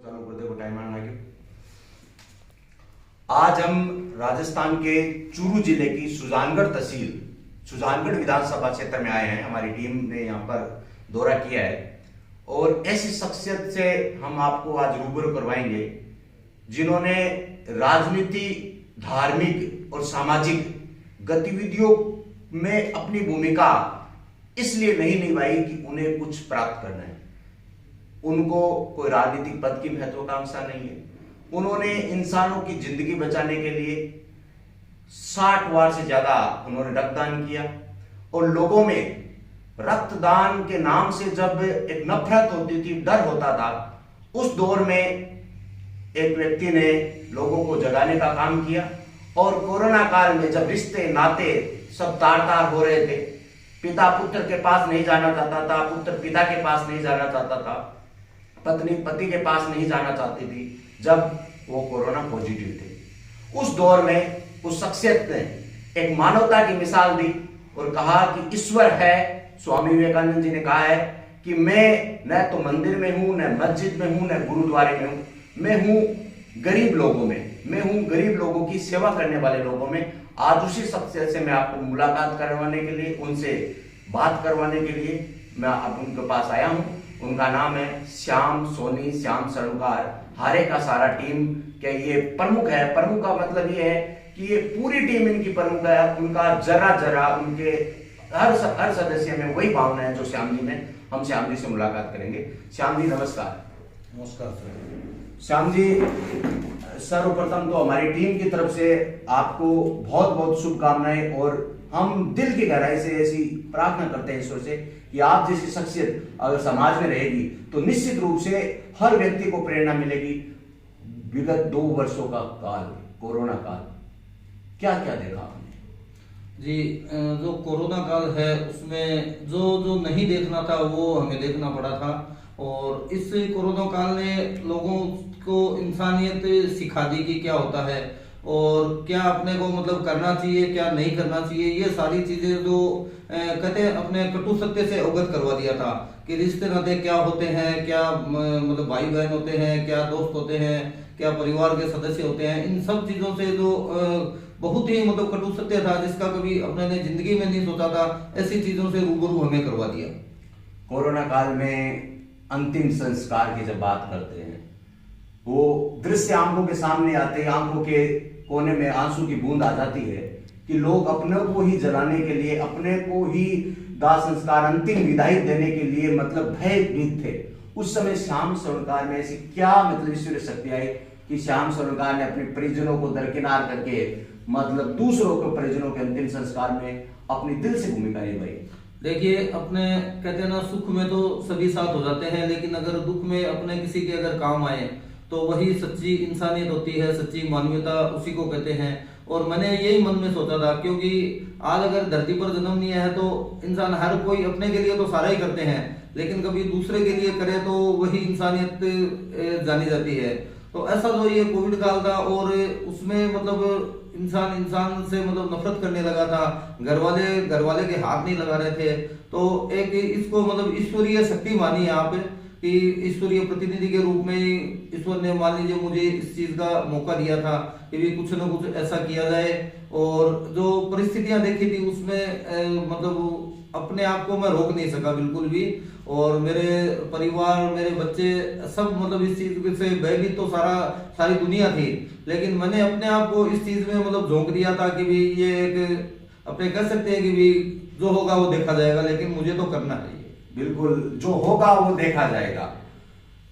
चालू कर देखो टाइमर ना क्यों। आज हम राजस्थान के चूरू जिले की सुजानगढ़ तहसील सुजानगढ़ विधानसभा क्षेत्र में आए हैं। हमारी टीम ने यहाँ पर दौरा किया है और ऐसी शख्सियत से हम आपको आज रूबरू करवाएंगे जिन्होंने राजनीति, धार्मिक और सामाजिक गतिविधियों में अपनी भूमिका इसलिए नहीं निभाई कि उन्हें कुछ प्राप्त करना है। उनको कोई राजनीतिक पद की महत्वाकांक्षा नहीं है। उन्होंने इंसानों की जिंदगी बचाने के लिए 60 बार से ज्यादा उन्होंने रक्तदान किया और लोगों में रक्तदान के नाम से जब एक नफरत होती थी, डर होता था, उस दौर में एक व्यक्ति ने लोगों को जगाने का काम किया। और कोरोना काल में जब रिश्ते नाते सब तार तार हो रहे थे, पिता पुत्र के पास नहीं जाना चाहता था, पुत्र पिता के पास नहीं जाना चाहता था, पत्नी पति के पास नहीं जाना चाहती थी, जब वो कोरोना पॉजिटिव थे, उस दौर में उस शख्सियत ने एक मानवता की मिसाल दी और कहा कि ईश्वर है। स्वामी विवेकानंद जी ने कहा है कि मैं न तो मंदिर में हूं, न मस्जिद में हूं, न गुरुद्वारे में हूं, मैं हूं गरीब लोगों में, मैं हूं गरीब लोगों की सेवा करने वाले लोगों में। आज उसी शख्सियत से मैं आपको मुलाकात करवाने के लिए, उनसे बात करवाने के लिए मैं अब उनके पास आया हूं। उनका नाम है श्याम सोनी, श्याम सरोकार। हारे का सारा टीम के ये प्रमुख है। प्रमुख का मतलब ये है कि ये पूरी टीम इनकी प्रमुख है। उनका जरा जरा उनके हर सदस्य में वही भावना है जो श्याम जी में। हम श्याम जी से मुलाकात करेंगे। श्याम जी नमस्कार। नमस्कार सर। श्याम जी, सर्वप्रथम तो हमारी टीम की तरफ से आपको बहुत बहुत शुभकामनाएं और हम दिल की गहराई से ऐसी प्रार्थना करते हैं ईश्वर से कि आप जैसी शख्सियत अगर समाज में रहेगी तो निश्चित रूप से हर व्यक्ति को प्रेरणा मिलेगी। विगत 2 वर्षों का काल, कोरोना काल, क्या क्या देखा आपने? जी, जो कोरोना काल है उसमें जो नहीं देखना था वो हमें देखना पड़ा था। और इस कोरोना काल ने लोगों को इंसानियत सिखा दी कि क्या होता है और क्या अपने को मतलब करना चाहिए, क्या नहीं करना चाहिए। ये सारी चीजें जो कहते हैं अपने कटु सत्य से अवगत करवा दिया था कि रिश्ते नाते क्या होते हैं, क्या मतलब भाई बहन होते हैं, क्या दोस्त होते हैं, क्या परिवार के सदस्य होते हैं। इन सब चीजों से जो बहुत ही मतलब कटु सत्य था जिसका कभी अपने ने जिंदगी में नहीं सोचा था, ऐसी चीजों से रूबरू हमें करवा दिया। कोरोना काल में अंतिम संस्कार की जब बात करते हैं, वो दृश्य आंखों के सामने आते, आंखों के कोने में आंसू की बूंद आ जाती है कि लोग अपने को ही जलाने के लिए, अपने को ही दाह संस्कार, अंतिम विदाई देने के लिए मतलब भयभीत थे। उस समय श्याम सरोकार में ऐसी क्या मतलब ईश्वरीय शक्ति आई कि श्याम सरोकार ने अपने परिजनों को दरकिनार करके मतलब दूसरों के परिजनों के अंतिम संस्कार में अपनी दिल से भूमिका निभाई? देखिए, अपने कहते हैं ना, सुख में तो सभी साथ हो जाते हैं, लेकिन अगर दुख में अपने किसी के अगर काम आए तो वही सच्ची इंसानियत होती है, सच्ची मानवीयता उसी को कहते हैं। और मैंने यही मन में सोचा था, क्योंकि आज अगर धरती पर जन्म लिया है तो इंसान हर कोई अपने के लिए तो सारा ही करते हैं, लेकिन कभी दूसरे के लिए करे तो वही इंसानियत जानी जाती है। तो ऐसा जो ये कोविड काल था और उसमें मतलब इंसान से मतलब नफरत करने लगा था, घर वाले के हाथ नहीं लगा रहे थे। तो एक इसको मतलब ईश्वरीय शक्ति मानी आप कि ईश्वरीय प्रतिनिधि के रूप में ईश्वर ने मान लीजिए मुझे इस चीज का मौका दिया था कि भी कुछ न कुछ ऐसा किया जाए। और जो परिस्थितियां देखी थी उसमें मतलब अपने आप को मैं रोक नहीं सका बिल्कुल भी। और मेरे परिवार, मेरे बच्चे सब मतलब इस चीज से भयभीत तो सारी दुनिया थी, लेकिन मैंने अपने आप को इस चीज में मतलब झोंक दिया था कि भी ये एक अपने कह सकते हैं कि भी जो होगा वो देखा जाएगा, लेकिन मुझे तो करना है। बिल्कुल, जो होगा वो देखा जाएगा।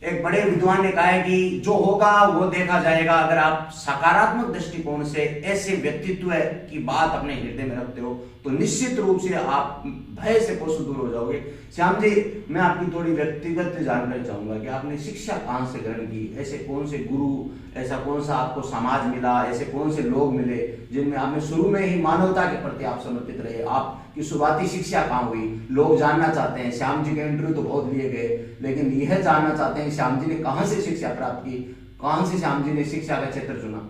एक बड़े विद्वान ने कहा है कि जो होगा वो देखा जाएगा। अगर आप सकारात्मक दृष्टिकोण से ऐसे व्यक्तित्व की बात अपने हृदय में रखते हो तो निश्चित रूप से आप भय से कोसों दूर हो जाओगे। श्याम जी, मैं आपकी थोड़ी व्यक्तिगत जानकारी चाहूंगा कि आपने शिक्षा कहां से ग्रहण की? ऐसे कौन से गुरु, ऐसा कौन सा आपको समाज मिला, ऐसे कौन से लोग मिले जिनमें आपने शुरू में ही मानवता के प्रति आप समर्पित रहे? आपकी शुरुआती शिक्षा कहाँ हुई? लोग जानना चाहते हैं। श्याम जी के इंटरव्यू तो बहुत लिए गए, लेकिन यह जानना चाहते हैं श्याम जी ने कहाँ से शिक्षा प्राप्त की, कहाँ से श्याम जी ने शिक्षा का क्षेत्र चुना?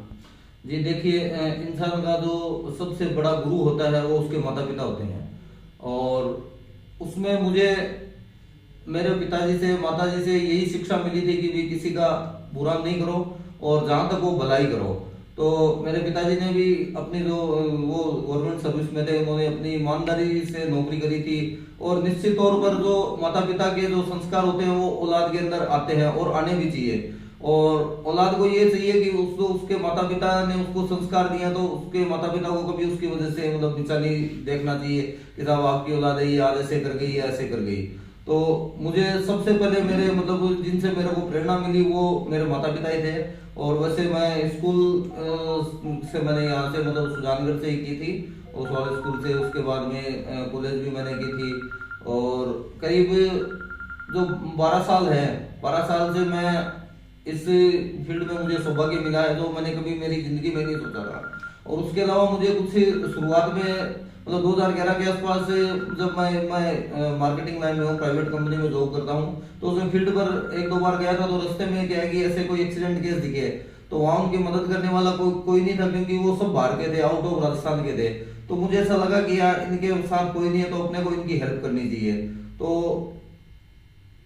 जी देखिए, इंसान का जो सबसे बड़ा गुरु होता है वो उसके माता पिता होते हैं। और उसमें मुझे मेरे पिताजी से माताजी से यही शिक्षा मिली थी कि भी किसी का बुरा नहीं करो और जहां तक वो भलाई करो। तो मेरे पिताजी ने भी अपनी जो वो गवर्नमेंट सर्विस में थे, उन्होंने अपनी ईमानदारी से नौकरी करी थी। और निश्चित तौर पर जो माता पिता के जो संस्कार होते हैं वो औलाद के अंदर आते हैं और आने भी चाहिए। और औलाद को ये चाहिए कि उसको उसके माता पिता ने उसको संस्कार दिया तो उसके माता पिता को कभी उसकी वजह से मतलब नीचा नहीं देखना चाहिए कि साहब आपकी औलाद है ये आज ऐसे कर गई या ऐसे कर गई। तो मुझे सबसे पहले मेरे मतलब जिनसे मेरे को प्रेरणा मिली वो मेरे माता पिता ही थे। और वैसे मैं स्कूल से मैंने यहाँ से मतलब सुजानगढ़ से ही की थी उस वाले स्कूल से। उसके बाद में कॉलेज भी मैंने की थी। और करीब जो 12 साल है, 12 साल से मैं इस फील्ड में मुझे सौभाग्य मिला है जो मैंने कभी मेरी जिंदगी में नहीं सोचा था। और उसके अलावा मुझे कुछ शुरुआत में मतलब 2011 के आसपास जब मैं मार्केटिंग लाइन में हूँ, प्राइवेट कंपनी में जॉब करता हूँ, तो उसमें फील्ड पर एक दो बार गया था। तो रास्ते में क्या है कि ऐसे कोई एक्सीडेंट केस दिखे तो वहाँ उनकी मदद करने वाला कोई नहीं था, क्योंकि वो सब बाहर के थे, आउट ऑफ राजस्थान के थे। तो मुझे ऐसा लगा कि यार इनके साथ कोई नहीं है तो अपने को इनकी हेल्प करनी चाहिए। तो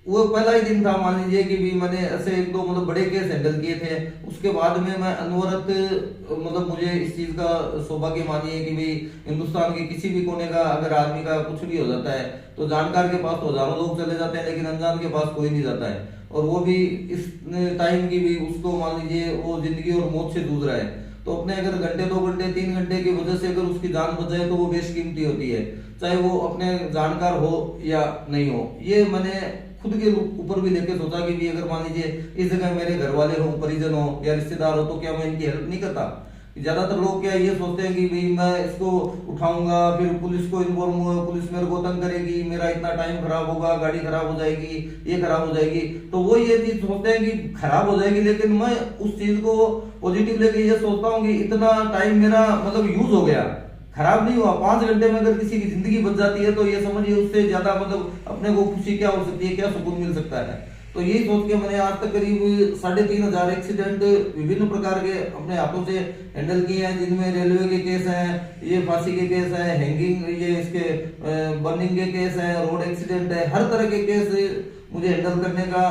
वो पहला ही दिन था मान लीजिए कि भी मैंने ऐसे एक दो मतलब बड़े केस हैंडल किए थे। उसके बाद में मैं अनवरत मतलब मुझे इस चीज का सौभाग्य मानिए कि भी हिंदुस्तान के किसी भी कोने का अगर आदमी का कुछ भी हो जाता है तो जानकार के पास तो हजारों लोग चले जाते हैं, लेकिन अनजान के पास कोई नहीं जाता है। और वो भी इस टाइम की भी उसको मान लीजिए वो जिंदगी और मौत से जूझ रहा है, तो अपने अगर घंटे 2 घंटे 3 घंटे की वजह से अगर उसकी जान बच जाए तो वो बेशकीमती होती है, चाहे वो अपने जानकार हो या नहीं हो। ये मैंने खुद के ऊपर भी लेके सोचा कि भी अगर मान लीजिए इस जगह मेरे घर वाले हो, परिजन हो या रिश्तेदार हो, तो क्या मैं इनकी हेल्प नहीं करता। ज्यादातर लोग क्या ये सोचते हैं कि भाई मैं इसको उठाऊंगा फिर पुलिस को इन्फॉर्म हुआ, पुलिस मेरे को तंग करेगी, मेरा इतना टाइम खराब होगा, गाड़ी खराब हो जाएगी, ये खराब हो जाएगी। तो वो ये चीज सोचते हैं कि खराब हो जाएगी, लेकिन मैं उस चीज को पॉजिटिव लेके ये सोचता हूँ कि इतना टाइम मेरा मतलब यूज हो गया, खराब नहीं हुआ। 5 घंटे में अगर किसी की जिंदगी बच जाती है तो ये समझिए उससे ज्यादा मतलब अपने को खुशी क्या हो सकती है, क्या सुकून मिल सकता है। तो यही सोच के मैंने आज तक करीब 3500 एक्सीडेंट विभिन्न प्रकार के अपने हाथों से हैंडल किए हैं, जिनमें रेलवे के केस हैं, ये फांसी के केस हैं, हैंगिंग ये इसके बर्निंग के केस हैं, रोड एक्सीडेंट है, हर तरह के केस मुझे हैंडल करने का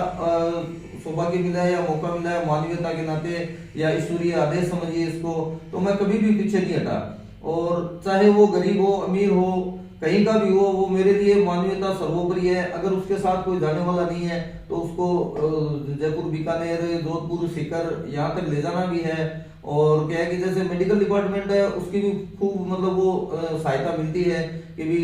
सौभाग्य मिला है या मौका मिला है मानवीयता के नाते या ईश्वरीय आदेश समझिए इसको। तो मैं कभी भी पीछे नहीं हटा। और चाहे वो गरीब हो अमीर हो कहीं का भी हो, वो मेरे लिए मानवीयता सर्वोपरि है। अगर उसके साथ कोई जाने वाला नहीं है तो उसको जयपुर, बीकानेर, जोधपुर, सीकर यहाँ तक ले जाना भी है। और क्या है कि जैसे मेडिकल डिपार्टमेंट है उसकी भी खूब मतलब वो सहायता मिलती है कि भी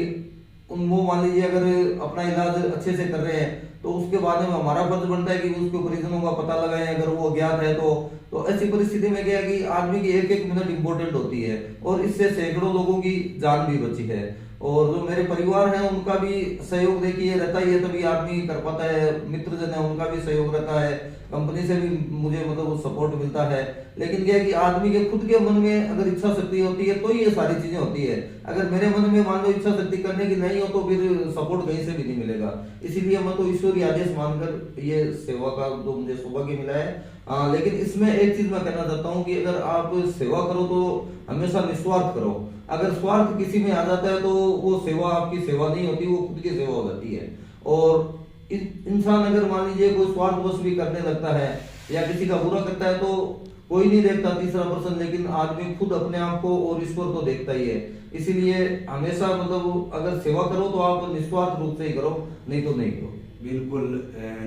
वो मान लीजिए अगर अपना इलाज अच्छे से कर रहे हैं तो उसके बाद में हमारा फर्ज बनता है कि उसके परिजनों का पता लगाएं अगर वो अज्ञात है तो ऐसी परिस्थिति में क्या है कि आदमी की एक मिनट इंपॉर्टेंट होती है और इससे सैकड़ों लोगों की जान भी बची है। और जो मेरे परिवार है उनका भी सहयोग देखिए रहता ही है, तभी आदमी कर पाता है। मित्रजन है उनका भी सहयोग रहता है, कंपनी से भी मुझे मतलब सपोर्ट मिलता है। लेकिन क्या है कि आदमी के खुद के मन में अगर इच्छा शक्ति होती है तो ये सारी चीजें होती है। अगर मेरे मन में मान लो इच्छा शक्ति करने की नहीं हो तो फिर सपोर्ट कहीं से भी नहीं मिलेगा। इसीलिए मैं तो ईश्वरीय आदेश मानकर ये सेवा का जो मुझे सौभाग्य मिला है। लेकिन इसमें एक चीज मैं कहना चाहता हूँ कि अगर आप सेवा करो तो हमेशा निस्वार्थ करो। अगर स्वार्थ किसी में आ जाता है तो वो सेवा आपकी सेवा नहीं होती, वो खुद की सेवा हो जाती है। और इंसान अगर मान लीजिए कोई स्वार्थवश भी करने लगता है या किसी का बुरा करता है तो कोई नहीं देखता तीसरा पर्सन, लेकिन आदमी खुद अपने आप को और ईश्वर को देखता ही है। इसीलिए हमेशा मतलब अगर सेवा करो तो आप निस्वार्थ रूप से ही करो, नहीं तो नहीं करो। बिल्कुल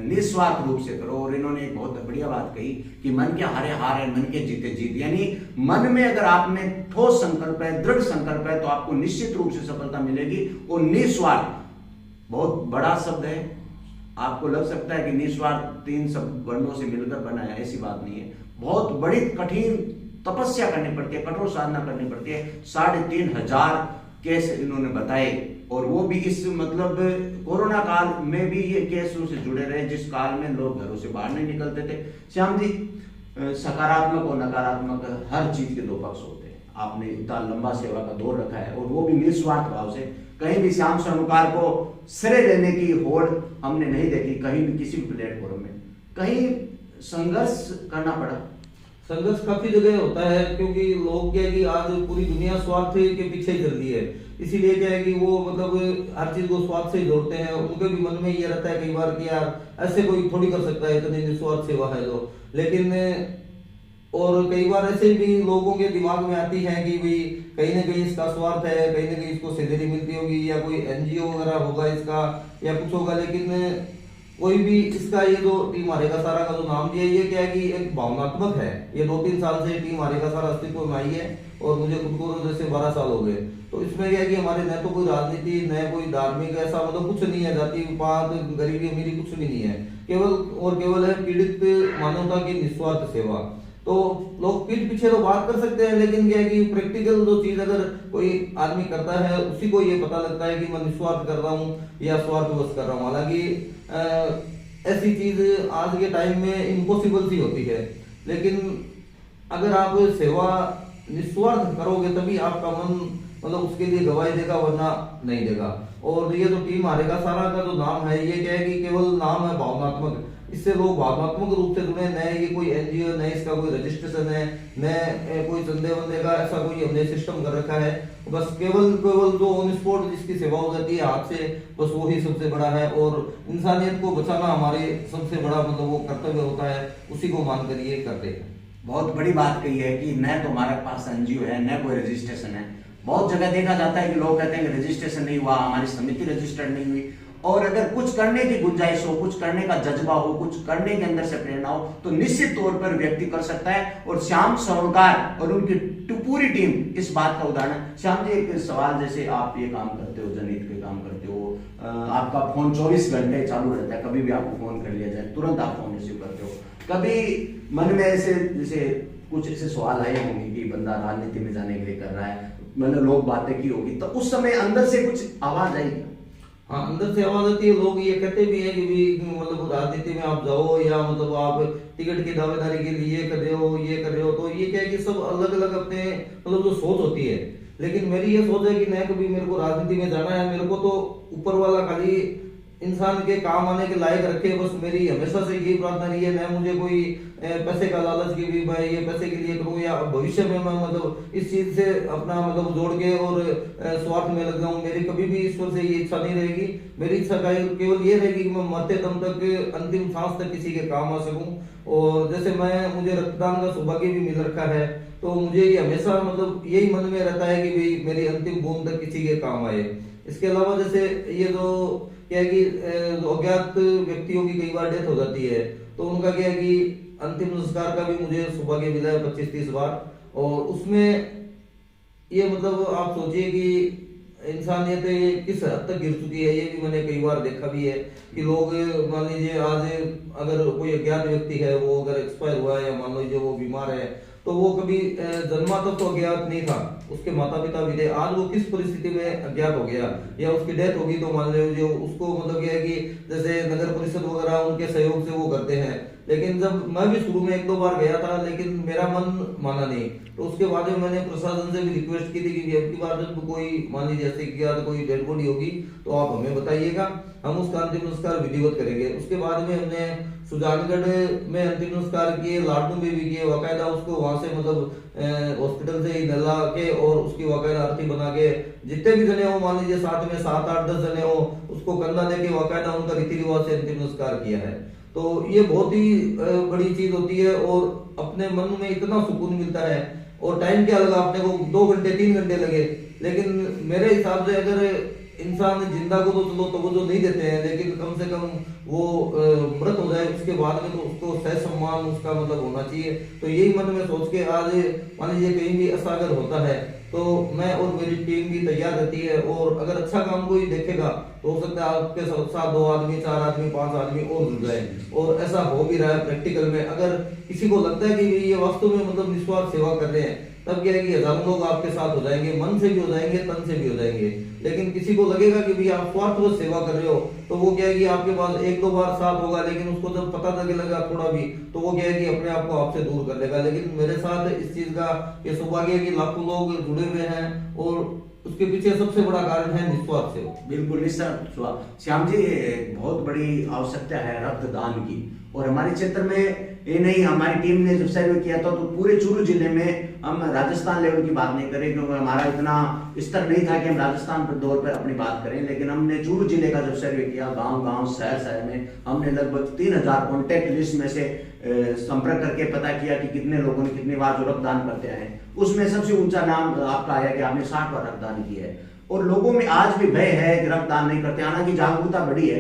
निस्वार्थ रूप से करो। और इन्होंने एक बहुत बढ़िया बात कही कि मन के हारे हार है, मन के जीते जीत। यानी मन में अगर आप में ठोस संकल्प है, दृढ़ संकल्प है तो आपको निश्चित रूप से सफलता मिलेगी। और निस्वार्थ बहुत बड़ा शब्द है, आपको लग सकता है कि निस्वार्थ 3 शब्द वर्णों से मिलकर बना है, ऐसी बात नहीं है। बहुत बड़ी कठिन तपस्या करनी पड़ती है, कठोर साधना करनी पड़ती है। 3500 केस इन्होंने बताए और वो भी इस मतलब कोरोना काल में भी ये केसों से जुड़े रहे, जिस काल में लोग घरों से बाहर नहीं निकलते थे। श्याम जी, सकारात्मक और नकारात्मक हर चीज के 2 पक्ष होते हैं। आपने इतना लंबा सेवा का दौर रखा है और वो भी निस्वार्थ भाव से। कहीं भी श्याम स्वर्णकार को श्रेय लेने की होड़ हमने नहीं देखी, कहीं भी किसी भी प्लेटफॉर्म में। कहीं संघर्ष करना पड़ा। संघर्ष काफी जगह होता है, क्योंकि लोग क्या है कि आज पूरी दुनिया स्वार्थ के पीछे चल रही है। इसीलिए क्या है कि वो मतलब हर चीज को स्वार्थ से ही जोड़ते हैं। उनके भी मन में ये रहता है कई बार कि यार ऐसे कोई थोड़ी कर सकता है, इतनी निस्वार्थ सेवा है तो। लेकिन और कई बार ऐसे भी लोगों के दिमाग में आती है कि भाई कहीं ना कहीं इसका स्वार्थ है, कहीं ना कहीं इसको सैलरी मिलती होगी या कोई एनजीओ वगैरह होगा इसका या कुछ होगा। लेकिन कोई भी इसका ये जो टीम हारेगा सारा का जो नाम दिया, ये क्या है कि एक भावनात्मक है। ये 2-3 साल से टीम हारेगा सारा अस्तित्व में आई है और मुझे खुद को तो जैसे 12 साल हो गए। तो इसमें क्या है कि हमारे न तो कोई राजनीति न कोई धार्मिक ऐसा मतलब कुछ नहीं है, जाति पात गरीबी अमीरी कुछ भी नहीं है, केवल और केवल है पीड़ित मानवता की निस्वार्थ सेवा। तो लोग पीठ पीछे तो बात कर सकते हैं, लेकिन क्या है कि प्रैक्टिकल जो चीज अगर कोई आदमी करता है उसी को ये पता लगता है कि मैं निस्वार्थ कर रहा हूँ या स्वार्थवश कर रहा हूँ। हालांकि ऐसी चीज आज के टाइम में इम्पॉसिबल सी होती है, लेकिन अगर आप सेवा निस्वार्थ करोगे तभी आपका मन मतलब उसके लिए गवाही देगा, वरना नहीं देगा। और ये जो टीम हारेगा सारा का जो नाम है, ये क्या है कि केवल नाम है भावनात्मक। इससे लोग भावनात्मक रूप से जुड़े, न ये कोई एनजीओ, न इसका कोई रजिस्ट्रेशन है, न कोई संदेह वंदे का ऐसा कोई हमने सिस्टम कर रखा है। बस केवल केवल जो ऑन स्पॉट जिसकी सेवा हो जाती है हाथ से, बस वही सबसे बड़ा है। और इंसानियत को बचाना हमारे सबसे बड़ा मतलब वो कर्तव्य होता है, उसी को मानकर ये करते हैं। बहुत बड़ी बात कही है कि न तो हमारे पास एनजीओ है न कोई रजिस्ट्रेशन है। बहुत जगह देखा जाता है कि लोग कहते हैं कि रजिस्ट्रेशन नहीं हुआ, हमारी समिति रजिस्टर्ड नहीं हुई। और अगर कुछ करने की गुंजाइश हो, कुछ करने का जज्बा हो, कुछ करने के अंदर से प्रेरणा हो, तो निश्चित तौर पर व्यक्ति कर सकता है। और श्याम स्वर्णकार और उनकी पूरी टीम इस बात का उदाहरण है। श्याम जी, एक सवाल, जैसे आप ये काम करते हो, जनहित के काम करते हो, आपका फोन 24 घंटे चालू रहता है, कभी भी आपको फोन कर लिया जाए तुरंत आप फोन रिसीव करते हो। कभी मन में ऐसे जैसे कुछ ऐसे सवाल आए होंगे कि बंदा राजनीति में जाने के लिए कर रहा है, मतलब लोग बातें की होगी, तो उस समय अंदर से कुछ आवाज आई? हाँ, अंदर से आवाज आती है। लोग ये कहते भी हैं कि भी मतलब राजनीति में आप जाओ या मतलब आप टिकट की दावेदारी के लिए कर रहे हो, ये कर रहे हो। तो ये क्या है कि सब अलग अलग अपने मतलब जो सोच होती है। लेकिन मेरी ये सोच है कि नहीं, कभी मेरे को राजनीति में जाना है, मेरे को तो ऊपर वाला खाली इंसान के काम आने के लायक रखे। बस मेरी हमेशा से यही प्रार्थना रही है। न मुझे कोई पैसे का लालच की भी मैं ये पैसे के लिए करूँ या भविष्य में मैं मतलब इस चीज से अपना मतलब जोड़ के और स्वार्थ में लग जाऊं। मेरी कभी भी ईश्वर से ये इच्छा नहीं रहेगी। मेरी इच्छा केवल ये रहेगी कि मैं मरते दम तक अंतिम सांस तक किसी के काम आ सकूं। और जैसे मुझे रक्तदान का सौभाग्य भी मिल रखा है, तो मुझे ये हमेशा मतलब यही मन में रहता है कि भाई मेरी अंतिम बूंद तक किसी के काम आए। इसके अलावा जैसे ये जो क्या है कि अज्ञात व्यक्तियों की कई बार डेथ हो जाती है, तो उनका क्या है कि अंतिम संस्कार का भी मुझे सौभाग्य मिला है 25-30 बार। और उसमें ये मतलब आप सोचिए कि इंसानियत किस हद तक गिर चुकी है। ये भी मैंने कई बार देखा भी है कि लोग मान लीजिए आज अगर कोई अज्ञात व्यक्ति है, वो अगर एक्सपायर हुआ है या मान लीजिए वो बीमार है, तो वो कभी जन्मा तक तो अज्ञात नहीं था, उसके माता पिता भी थे। आज वो किस परिस्थिति में अज्ञात हो गया या उसकी डेथ होगी, तो मान लीजिए उसको मतलब क्या है कि जैसे नगर परिषद वगैरह उनके सहयोग से वो करते हैं। लेकिन जब मैं भी शुरू में 1-2 बार गया था, लेकिन मेरा मन माना नहीं। तो उसके बाद में मैंने प्रशासन से भी रिक्वेस्ट की थी कि अब की बार जब कोई मान लीजिए ऐसे किया तो कोई डेड बॉडी होगी तो आप हमें बताइएगा, हम उसका अंतिम संस्कार विधिवत करेंगे। उसके बाद में हमने सुजानगढ़ में अंतिम संस्कार किए, लाडनू में भी किए, बाकायदा उसको वहां से मतलब हॉस्पिटल से ही नला के और उसकी बाकायदा आरती बना के जितने भी जने हो, मान लीजिए साथ में 7-8-10 जने हो, उसको कंधा देके बाकायदा उनका रीति रिवाज से अंतिम संस्कार किया है। तो ये बहुत ही बड़ी चीज होती है और अपने मन में इतना सुकून मिलता है। और टाइम क्या लगा अपने को, 2 घंटे 3 घंटे लगे, लेकिन मेरे हिसाब से अगर इंसान जिंदा को तो चलो तवज्जो नहीं देते हैं, लेकिन कम से कम वो मृत हो जाए उसके बाद में तो उसको सह सम्मान उसका मतलब होना चाहिए। तो यही मन में सोच के आज मान लीजिए कहीं भी ऐसा अगर होता है तो मैं और मेरी टीम भी तैयार रहती है। और अगर अच्छा काम कोई देखेगा तो हो सकता है आपके साथ 2 आदमी 4 आदमी 5 आदमी और जुड़ जाए। और ऐसा हो भी रहा है प्रैक्टिकल में। अगर किसी को लगता है कि ये वास्तव में मतलब निस्वार्थ सेवा कर रहे हैं, तब क्या है कि हजारों लोग आपके साथ हो जाएंगे, मन से भी हो जाएंगे, तन से भी हो जाएंगे। लेकिन किसी को लगेगा कि भाई आप स्वार्थवश सेवा कर रहे हो, तो वो क्या है कि आपके पास 1-2 बार साथ होगा, लेकिन उसको जब पता लगेगा थोड़ा भी, तो वो क्या है कि अपने आप को आपसे दूर कर लेगा। लेकिन मेरे साथ इस चीज का ये सौभाग्य है कि लाखों लोग जुड़े हुए हैं और उसके पीछे सबसे बड़ा कारण है निस्वार्थ सेवा। बिल्कुल निस्वार्थ। श्याम जी, बहुत बड़ी आवश्यकता है रक्तदान की, और हमारे क्षेत्र में ये नहीं, हमारी टीम ने जब सर्वे किया था तो पूरे चूरू जिले में हम राजस्थान लेवल की बात नहीं करें, क्योंकि हमारा इतना स्तर नहीं था कि हम राजस्थान पर दौर पर अपनी बात करें, लेकिन हमने चूरू जिले का जब सर्वे किया, गांव गांव शहर शहर में हमने लगभग 3000 कॉन्टैक्ट लिस्ट में से संपर्क करके पता किया कि कितने लोगों ने कितनी बार जो रक्तदान करते आए। उसमें सबसे ऊंचा नाम आपका आया कि आपने 60 बार रक्तदान किया है। और लोगों में आज भी भय है कि रक्तदान नहीं करते, हालांकि जागरूकता बढ़ी है,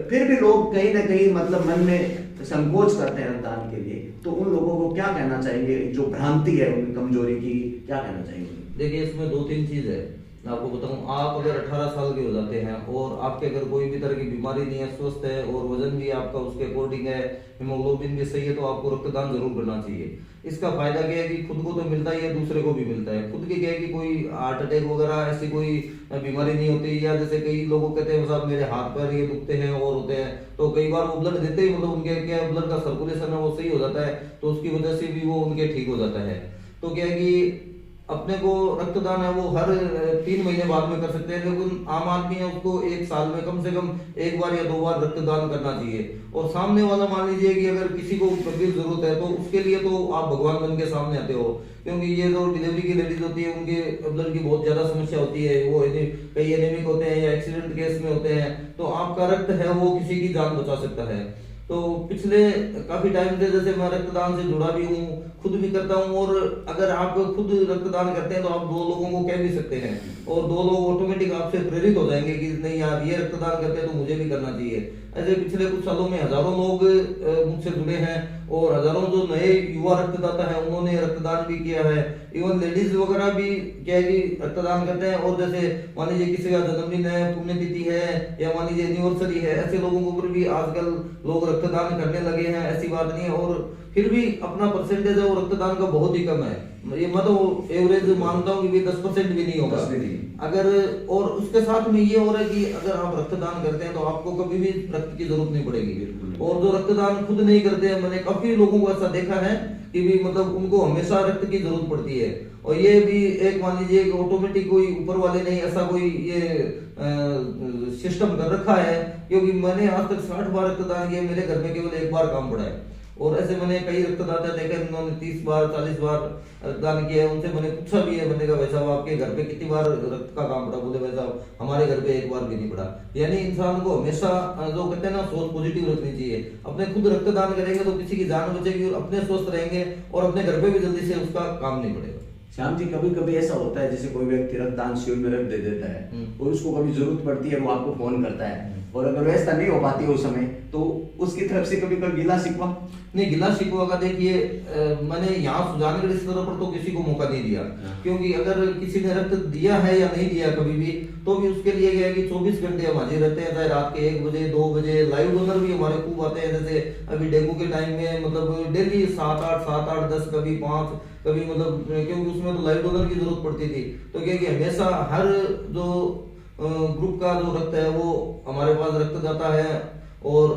फिर भी लोग कहीं ना कहीं मतलब मन में संकोच करते हैं रक्तदान के लिए। तो उन लोगों को क्या कहना चाहेंगे, जो भ्रांति है उनकी कमजोरी की, क्या कहना चाहेंगे? देखिए, इसमें 2-3 चीज है। मैं आपको बताऊं, आप अगर 18 साल के हो जाते हैं और आपके अगर कोई भी तरह की बीमारी नहीं है, स्वस्थ है और वजन भी आपका उसके अकॉर्डिंग है, हीमोग्लोबिन भी सही है, तो आपको रक्तदान जरूर करना चाहिए। इसका फायदा क्या है कि खुद को तो मिलता ही है, दूसरे को भी मिलता है। खुद के क्या है कि कोई हार्ट अटैक वगैरह ऐसी कोई बीमारी नहीं होती, या जैसे कई लोगों कहते हैं साहब मेरे हाथ पैर ये दुखते हैं और होते हैं, तो कई बार वो ब्लड देते ही मतलब उनके क्या ब्लड का सर्कुलेशन है वो सही हो जाता है, तो उसकी वजह से भी वो उनके ठीक हो जाता है। तो क्या है कि अपने को रक्तदान है वो हर 3 महीने बाद में कर सकते हैं, लेकिन आम आदमी है उसको 1 साल में कम से कम 1 बार या 2 बार रक्तदान करना चाहिए। और सामने वाला मान लीजिए कि अगर किसी को गंभीर जरूरत है तो उसके लिए तो आप भगवान बन के सामने आते हो, क्योंकि ये जो डिलीवरी की लेडीज होती है उनके ब्लड की बहुत ज्यादा समस्या होती है, वो कई एनीमिक होते हैं या एक्सीडेंट केस में होते हैं, तो आपका रक्त है वो किसी की जान बचा सकता है। तो पिछले काफी टाइम से जैसे मैं रक्तदान से जुड़ा भी हूँ, खुद भी करता हूँ, और अगर आप खुद रक्तदान करते हैं तो आप 2 लोगों को कह भी सकते हैं और 2 लोग ऑटोमेटिक आपसे प्रेरित हो जाएंगे कि नहीं यार ये रक्तदान करते हैं तो मुझे भी करना चाहिए। ऐसे पिछले कुछ सालों में हजारों लोग मुझसे जुड़े हैं और हजारों जो नए युवा रक्तदाता है उन्होंने रक्तदान भी किया है। इवन लेडीज वगैरह भी क्या है कि रक्तदान करते हैं, और जैसे मान लीजिए किसी का जन्मदिन है, पुण्यतिथि है, या मान लीजिए एनिवर्सरी है, ऐसे लोगों के ऊपर भी आजकल लोग रक्तदान करने लगे हैं, ऐसी बात नहीं है। और फिर भी अपना परसेंटेज है वो रक्तदान का बहुत ही कम है, ये मैं तो एवरेज मानता हूँ कि 10% भी नहीं होगा अगर। और उसके साथ में ये हो रहा है कि अगर आप रक्तदान करते हैं तो आपको कभी भी रक्त की जरूरत नहीं पड़ेगी। और जो रक्तदान खुद नहीं करते हैं, मैंने काफी लोगों को ऐसा देखा है कि भी मतलब उनको हमेशा रक्त की जरूरत पड़ती है। और ये भी एक मान लीजिए ऑटोमेटिक कोई ऊपर वाले नहीं ऐसा कोई ये सिस्टम कर रखा है, क्योंकि मैंने आज तक 60 बार रक्तदान किया, मेरे घर में केवल 1 बार काम पड़ा है। और ऐसे मैंने कई रक्तदाता देखे जिन्होंने 30 बार 40 बार रक्तदान किया है, उनसे मैंने पूछा भी है, मैंने कहा भाई साहब आपके घर पे कितनी बार रक्त का काम पड़ा? बोले भाई साहब हमारे घर पे 1 बार भी नहीं पड़ा। यानी इंसान को हमेशा जो कहते हैं ना सोच पॉजिटिव रखनी चाहिए। अपने खुद रक्तदान करेंगे तो किसी की जान बचेगी और अपने स्वस्थ रहेंगे और अपने घर पे भी जल्दी से उसका काम नहीं पड़ेगा। श्याम जी, कभी कभी ऐसा होता है जैसे कोई व्यक्ति रक्तदान शिविर में रक्त दे देता है और उसको कभी जरूरत पड़ती है, वो आपको फोन करता है, और अगर वैसा नहीं हो पाती है उस समय, तो उसकी तरफ से कभी कभी गिला शिकवा? नहीं, गिला शिकवा का देखिए मैंने यहाँ सुजानगढ़ स्तर पर तो किसी को मौका नहीं दिया, क्योंकि अगर किसी ने रक्त दिया है या नहीं दिया कभी भी, तो भी उसके लिए क्या है कि 24 घंटे हम हाजिर रहते हैं, चाहे रात के 1 बजे 2 बजे। लाइव डोनर भी हमारे खूब आते हैं, जैसे अभी डेंगू के टाइम में मतलब डेली 7-8 10 कभी 5 कभी मतलब, क्योंकि उसमें तो लाइव डोनर की जरूरत पड़ती थी। तो क्या कि हमेशा हर जो ग्रुप का जो रक्त है वो हमारे पास रक्तदाता है और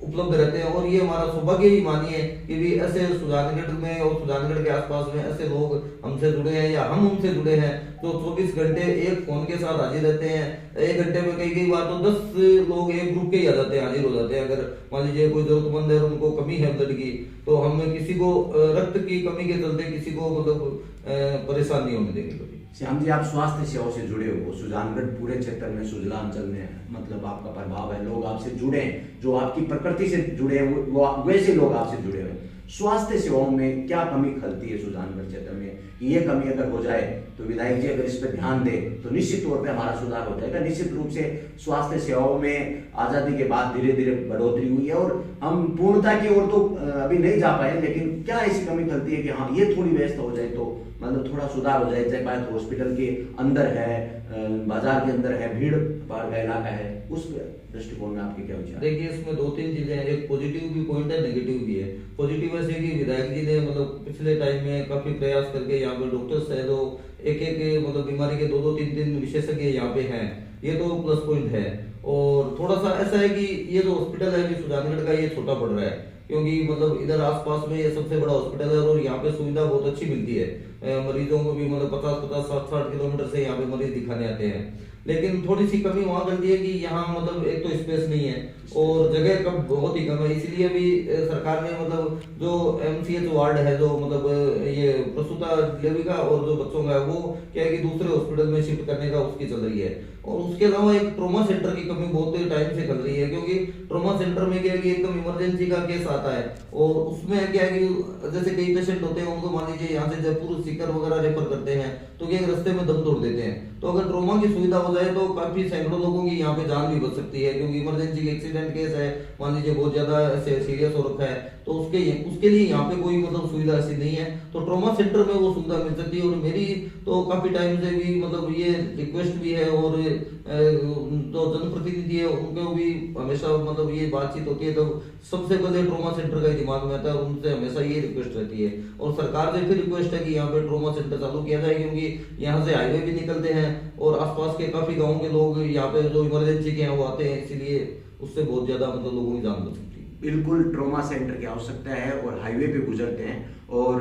उपलब्ध रहते हैं। और ये हमारा सौभाग्य ही मानिए कि भी ऐसे सुजानगढ़ में और सुजानगढ़ के आसपास में ऐसे लोग हमसे जुड़े हैं या हम उनसे जुड़े हैं, जो 24 घंटे एक फोन के साथ हाजिर रहते हैं। 1 घंटे में कई बार तो 10 लोग एक ग्रुप के ही आ जाते हैं, हाजिर हो जाते हैं। अगर मान लीजिए कोई जरूरतमंद है, उनको कमी है ब्लड की, तो हम किसी को रक्त की कमी के चलते किसी को मतलब परेशान नहीं होने देंगे कभी। श्याम जी, आप स्वास्थ्य सेवाओं से जुड़े हो, सुजानगढ़ पूरे क्षेत्र में सुजला अंचल में मतलब आपका प्रभाव है, लोग आपसे जुड़े हैं, जो आपकी प्रकृति से जुड़े हैं वो वैसे लोग आपसे जुड़े हुए। स्वास्थ्य सेवाओं में क्या कमी खलती है सुजानगढ़ क्षेत्र में? ये कमी अगर हो जाए तो विधायक जी अगर इस पर ध्यान दे तो निश्चित तौर पे हमारा सुधार हो जाएगा। निश्चित रूप से स्वास्थ्य सेवाओं में आजादी के बाद धीरे धीरे बढ़ोतरी हुई है और हम पूर्णता की ओर तो अभी नहीं जा पाए, लेकिन क्या ऐसी कमी खलती है कि हाँ ये थोड़ी व्यवस्था हो जाए तो मतलब थोड़ा सुधार हो जाए? चाहे तो हॉस्पिटल के अंदर है, बाजार के अंदर है, भीड़ भाड़ का इलाका है, उस दृष्टिकोण में आपके क्या विचार? देखिए, इसमें 2-3 चीजें हैं, एक पॉजिटिव भी पॉइंट है, नेगेटिव भी है। पॉजिटिव ऐसे कि विधायक जी ने मतलब पिछले टाइम में काफी प्रयास करके यहाँ पे डॉक्टर्स है जो एक मतलब बीमारी के 2-2 3-3 विशेषज्ञ यहाँ पे हैं, ये तो प्लस पॉइंट है। और थोड़ा सा ऐसा है कि ये जो हॉस्पिटल है सुजानगढ़ का, ये छोटा पड़ रहा है, क्योंकि मतलब इधर आसपास में ये सबसे बड़ा हॉस्पिटल है और यहाँ पे सुविधा बहुत अच्छी मिलती है। मरीजों को भी मतलब 50-50, 60-60 किलोमीटर से यहाँ पे मरीज दिखाने आते हैं। लेकिन थोड़ी सी कमी वहाँ बनती है कि यहाँ मतलब एक तो स्पेस नहीं है और जगह कम बहुत ही कम है, इसीलिए भी सरकार ने मतलब जो MCH वार्ड है, जो मतलब ये प्रसूता डिलीवरी का और जो बच्चों का है, वो क्या है कि दूसरे हॉस्पिटल में शिफ्ट करने का उसकी चल रही है। और उसके अलावा एक ट्रॉमा सेंटर की कमी बहुत टाइम से चल रही है, क्योंकि ट्रॉमा सेंटर में क्या है कि एकदम इमरजेंसी का केस आता है और उसमें क्या है कि जैसे कई पेशेंट होते हैं, उनको मान लीजिए यहाँ से जयपुर सीकर वगैरह रेफर करते हैं तो क्या रास्ते में दम तोड़ देते हैं। तो अगर ट्रॉमा की सुविधा हो जाए तो काफी सैकड़ों लोगों की यहाँ पे जान भी बच सकती है, क्योंकि इमरजेंसी के एक्सीडेंट केस है, मान लीजिए बहुत ज्यादा सीरियस हो रखा है, तो उसके लिए यहाँ पे कोई मतलब सुविधा ऐसी नहीं है, तो ट्रॉमा सेंटर में वो सुविधा मिल सकती है। और मेरी तो काफी टाइम से भी मतलब ये रिक्वेस्ट भी है और जो जनप्रतिनिधि है उनको भी हमेशा मतलब ये बातचीत होती है तो सबसे पहले ट्रॉमा सेंटर का ही दिमाग में आता है और उनसे हमेशा ये रिक्वेस्ट रहती है। और सरकार से फिर रिक्वेस्ट है कि यहाँ पे ट्रॉमा सेंटर चालू किया जाए, क्योंकि यहाँ से हाईवे भी निकलते हैं और आसपास के काफी गाँव के लोग यहाँ पे जो इमरजेंसी के हैं वो आते हैं, इसीलिए उससे बहुत ज्यादा मतलब लोगों की जान बच सकती है। बिल्कुल ट्रॉमा सेंटर की आवश्यकता है और हाईवे पे गुजरते हैं। और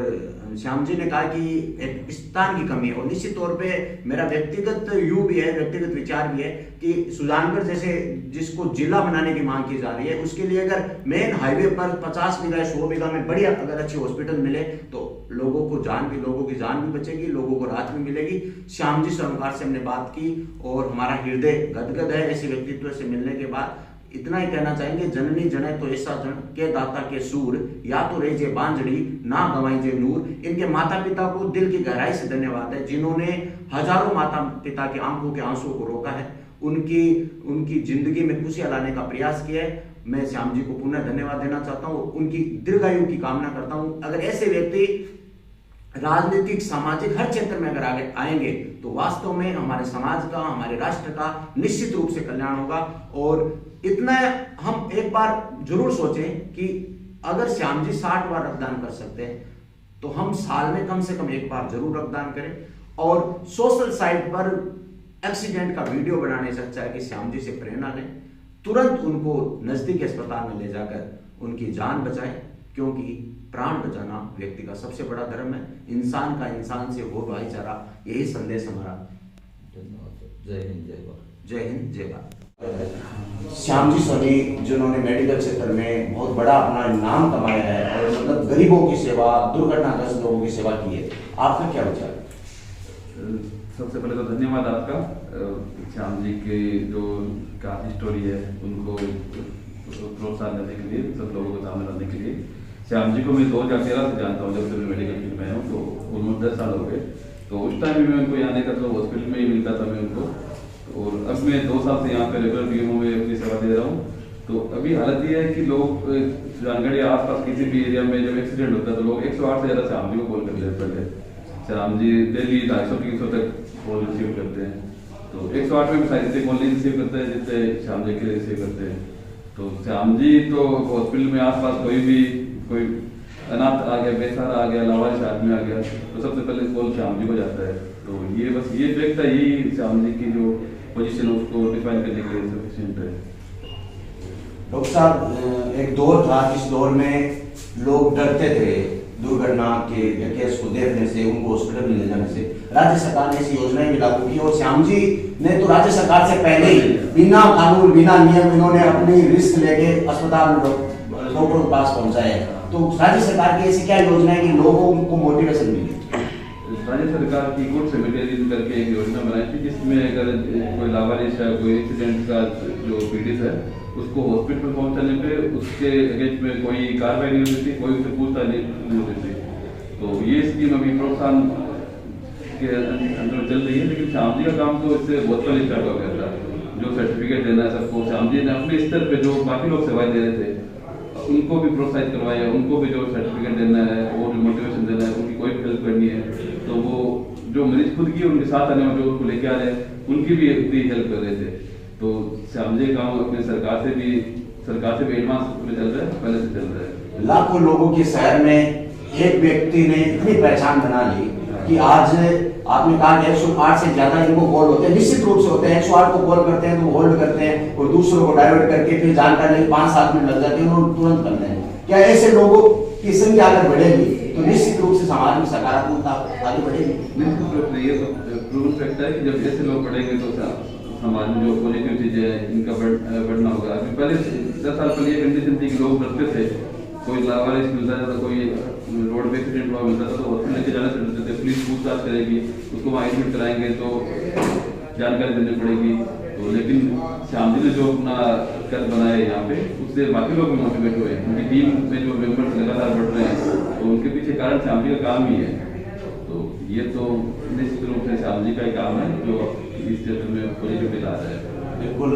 श्याम जी ने कहा कि एक स्थान की कमी है और निश्चित तौर पे मेरा व्यक्तिगत व्यक्तिगत विचार भी है कि सुजानगढ़ जैसे जिसको जिला बनाने की मांग की जा रही है, उसके लिए अगर मेन हाईवे पर 50 बीघा 100 बीघा में बढ़िया अगर अच्छी हॉस्पिटल मिले तो लोगों की जान भी बचेगी, लोगों को राहत भी मिलेगी। श्याम जी सरकार से हमने बात की और हमारा हृदय गदगद है ऐसे व्यक्तित्व से मिलने के बाद। इतना ही कहना चाहेंगे, जननी जने तो ऐसा जन के दाता के सूर, या तो रहे जे बांझड़ी ना गवाई जे नूर। इनके माता पिता को दिल की गहराई से धन्यवाद है, जिन्होंने हजारों माता पिता के आंखों के आंसुओं को रोका है, उनकी जिंदगी में खुशियां लाने का प्रयास किया है। मैं श्याम जी को पुनः धन्यवाद देना चाहता हूँ, उनकी दीर्घायु की कामना करता हूँ। अगर ऐसे व्यक्ति राजनीतिक सामाजिक हर क्षेत्र में अगर आगे आएंगे तो वास्तव में हमारे समाज का, हमारे राष्ट्र का निश्चित रूप से कल्याण होगा। और इतना हम एक बार जरूर सोचें कि अगर श्याम जी 60 बार रक्तदान कर सकते हैं तो हम साल में कम से कम एक बार जरूर रक्तदान करें। और सोशल साइट पर एक्सीडेंट का वीडियो बनाने से अच्छा है कि श्याम जी से प्रेरणा लें, तुरंत उनको नजदीक अस्पताल में ले जाकर उनकी जान बचाएं, क्योंकि प्राण बचाना व्यक्ति का सबसे बड़ा धर्म है। इंसान का इंसान से हो भाईचारा, यही संदेश हमारा। जय हिंद जय भारत। जय हिंद जय भारत। श्याम जी सोनी जिन्होंने मेडिकल क्षेत्र में बहुत बड़ा अपना नाम कमाया है और मतलब गरीबों की सेवा, दुर्घटनाग्रस्त लोगों की सेवा की है, आपका क्या विचार है? सबसे पहले तो धन्यवाद आपका। श्याम जी की जो काफी स्टोरी है उनको प्रोत्साहन देने के लिए, सब लोगों को सामने लाने के लिए। श्याम जी को मैं 2013 से जानता हूँ, जब से मैं मेडिकल फील्ड में आया हूँ, तो ऑलमोस्ट 10 साल हो गए। तो उस टाइम भी मैं उनको आने का तो हॉस्पिटल में ही मिलता था मैं उनको, और अब मैं 2 साल से यहाँ पे रेगुलर डीएमओ में अपनी सेवा दे रहा हूँ। तो अभी हालत ये है कि लोग सुजानगढ़ या आसपास किसी भी एरिया में जब एक्सीडेंट होता है तो लोग 108 से ज़्यादा श्याम जी को कॉल कर लेते हैं। श्याम जी डेली 250-300 तक कॉल रिसीव करते हैं, तो 108 में भी शायद जितने कॉल नहीं रिसीव करते हैं जितने श्याम जी के लिए रिसीव करते हैं। तो श्याम जी तो हॉस्पिटल में आसपास कोई अनाथ आ गया, बेसहारा आ गया, लावारिस आदमी आ गया, तो सबसे पहले कॉल श्याम जी को जाता है। तो ये बस ये फैक्ट है, यही श्याम जी की जो पोजीशन है उसको डिफाइन करने के लिए सफिशिएंट है। डॉक्टर साहब, एक दौर था जिस दौर में लोग डरते थे दुर्घटना के केस को देखने से, उनको हॉस्पिटल में ले जाने से। राज्य सरकार ने ऐसी योजनाएं भी लागू की और श्याम जी ने तो राज्य सरकार से पहले ही बिना कानून बिना नियम इन्होंने अपनी रिस्क लेके अस्पताल में डॉक्टरों के पास पहुंचाए। तो राज्य सरकार की ऐसी क्या योजना है कि लोगों को मोटिवेशन मिले? राज्य सरकार की गुड सेमेटेरियन करके एक योजना बनाई थी, जिसमें अगर कोई लावारिस या कोई एक्सीडेंट का जो पीड़ित है उसको हॉस्पिटल पहुंचाने पे उसके अगेंस्ट में कोई कार्रवाई नहीं होती थी, कोई उससे पूछताछ नहीं होती थी। तो ये स्कीम अभी प्रोत्साहन के अंदर चल रही है, लेकिन श्याम जी का काम तो इससे बहुत पहले स्टार्ट हो गया था। जो सर्टिफिकेट देना है सबको, श्याम जी ने अपने स्तर पे जो बाकी लोग सेवाएं दे रहे थे उनको भी प्रोत्साहित करवाया, उनको भी जो सर्टिफिकेट देना है और मोटिवेशन देना है, उनकी कोई भी हेल्प करनी है तो वो जो मरीज खुद की उनके साथ आने वाले जो उनको लेके आ रहे हैं उनकी भी हेल्प कर रहे थे। तो श्याम जी काम अपने सरकार से भी एडवांस में चल रहा है, पहले से चल रहा है। लाखों लोगों के शहर में एक व्यक्ति ने इतनी पहचान बना ली कि आज आपने कहा कि 108 से ज्यादा इनको कॉल होते हैं, निश्चित रूप से होते हैं। 108 को कॉल करते हैं तो होल्ड करते हैं और दूसरों को डाइवर्ट करके फिर जानकारी 5-7 मिनट लग जाती है, उन्होंने तुरंत करते हैं। क्या ऐसे लोगों की संख्या अगर बढ़ेगी तो निश्चित रूप से समाज में सकारात्मकता आगे बढ़ेगी। निश्चित रूप से ये तो प्रूवन फैक्ट है कि जब ऐसे लोग पढ़ेंगे तो समाज में जो पॉजिटिव चीजें हैं इनका बढ़ना होगा। अभी पहले 10 साल पहले ये कंडीशन थी कि लोग डरते थे, कोई लावारिस मिलता था, कोई रोड पे एक्सीडेंट हुआ मिलता था तो हॉस्पिटल लेके जाने से डरते थे, पुलिस पूछताछ करेगी, उसको वहाँ एडमिट कराएंगे तो जानकारी देनी पड़ेगी। तो लेकिन श्याम जी ने जो अपना कद बनाया यहाँ पे, उससे बाकी लोग भी मोटिवेट हुए। उनकी टीम में जो मेंबर्स लगातार बढ़ रहे हैं तो उनके पीछे कारण श्याम जी का काम ही है। तो ये तो निश्चित रूप से श्याम जी का ही काम है जो इस क्षेत्र में पॉजिटिव ला रहा है। बिल्कुल,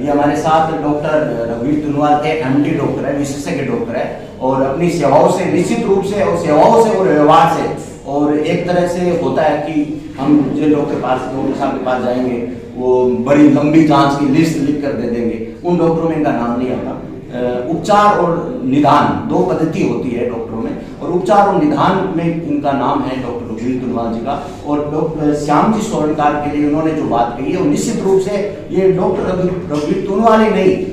ये हमारे साथ डॉक्टर रघुवीर तुनवाल थे, एमडी डॉक्टर है, विशेषज्ञ डॉक्टर है, और अपनी सेवाओं से निश्चित रूप से और सेवाओं से और व्यवहार से, और एक तरह से होता है कि हम जिन डॉक्टर साहब के पास जाएंगे वो बड़ी लंबी जांच की लिस्ट लिख कर दे देंगे, उन डॉक्टरों में इनका नाम नहीं आता। उपचार और निदान 2 पद्धति होती है डॉक्टरों में, और उपचार और निदान में इनका नाम है डॉक्टर रघुवीर तुनवाल जी का। और डॉक्टर श्याम जी स्वर्णकार के लिए उन्होंने जो बात कही है वो निश्चित रूप से ये डॉक्टर रघुवीर तुनवाल ही नहीं,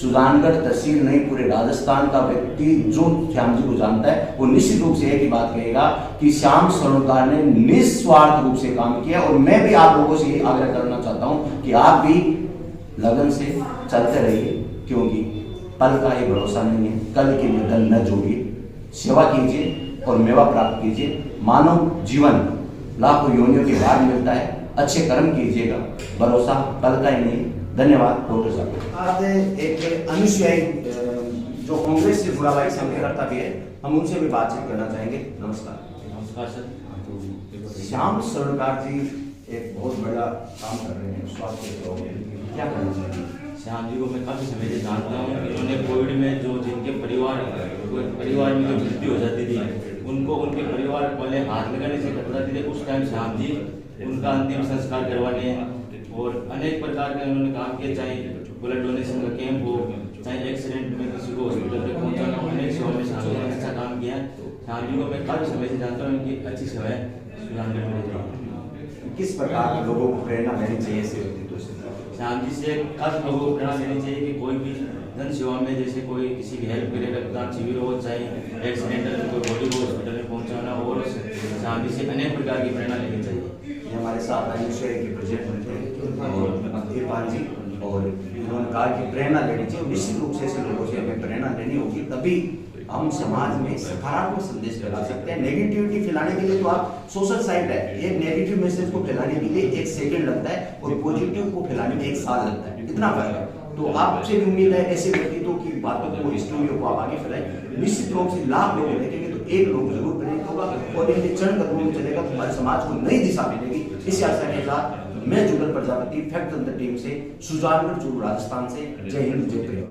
सुजानगढ़ तहसील नहीं, पूरे राजस्थान का व्यक्ति जो श्याम जी को जानता है वो निश्चित रूप से एक ही बात कहेगा कि श्याम स्वर्णकार ने निस्वार्थ रूप से काम किया। और मैं भी आप लोगों से ये आग्रह करना चाहता हूं कि आप भी लगन से चलते रहिए, क्योंकि पल का ही भरोसा नहीं है, कल के लिए धन न जोड़िए, सेवा कीजिए और मेवा प्राप्त कीजिए। मानव जीवन लाखों योनियों के बाद मिलता है, अच्छे कर्म कीजिएगा, भरोसा पल का ही नहीं। धन्यवाद डॉक्टर साहब। आज एक अनुयायी जो कांग्रेस से जुड़ा हुआ एक समझौता भी है, हम उनसे भी बातचीत करना चाहेंगे। नमस्कार। नमस्कार सर। श्याम स्वर्णकार जी एक बहुत बड़ा काम कर रहे हैं स्वास्थ्य सेवा में, क्या करना चाहिए? श्याम जी को मैं काफ़ी समय से जानता हूँ। इन्होंने कोविड में जो जिनके परिवार में जो मृत्यु हो जाती थी उनको उनके परिवार वाले हाथ लगाने से कतराते थे, उस टाइम श्याम जी उनका अंतिम संस्कार करवाने और अनेक प्रकार का इन्होंने काम किया, चाहे ब्लड डोनेशन का कैंप हो, चाहे एक्सीडेंट में किसी को हॉस्पिटल तक पहुँचाना हो, अनेक सेवा में श्याम जी ने अच्छा काम किया है। श्याम जी को मैं काफ़ी समय से जानता हूँ, इनकी अच्छी सेवा है सुजानगढ़ में। किस प्रकार के लोगों को प्रेरणा देनी चाहिए ऐसे व्यक्तित्व से? श्याम जी से काफ़ी लोगों को प्रेरणा देनी चाहिए कि कोई भी जन सेवा में, जैसे कोई किसी की हेल्प करे, रक्तदान शिविर हो, चाहे एक्सीडेंटल कोई बॉडी को हॉस्पिटल में पहुंचाना हो, और श्याम जी से अनेक प्रकार की प्रेरणा लेनी चाहिए। हमारे साथ अनुशय के प्रेसिडेंट थे और इरफान जी, और उन्होंने कहा कि प्रेरणा लेनी चाहिए। निश्चित रूप से ऐसे लोगों से हमें प्रेरणा लेनी होगी, तभी हम समाज में सकारात्मक संदेश फैला सकते हैं। नेगेटिविटी फैलाने के लिए तो आप सोशल साइट है, ये नेगेटिव मैसेज को फैलाने के लिए 1 सेकंड लगता है और पॉजिटिव को फैलाने में 1 साल लगता है, इतना फर्क है। तो आपसे भी उम्मीद है ऐसे व्यक्तित्वों की बातों को, स्टोरियों को आप आगे फैलाएं। निश्चित रूप से लाख लोग देखेंगे तो 1 लोग जरूर प्रेरित होगा, और इनके चरण कदमों में चलेगा तो हमारे समाज को नई दिशा मिलेगी। इस आशा के साथ मैं जुगल प्रजापति, फैक्ट द टीम से, सुजानगढ़ चूरू, राजस्थान से। जय हिंद, जय प्रयोग।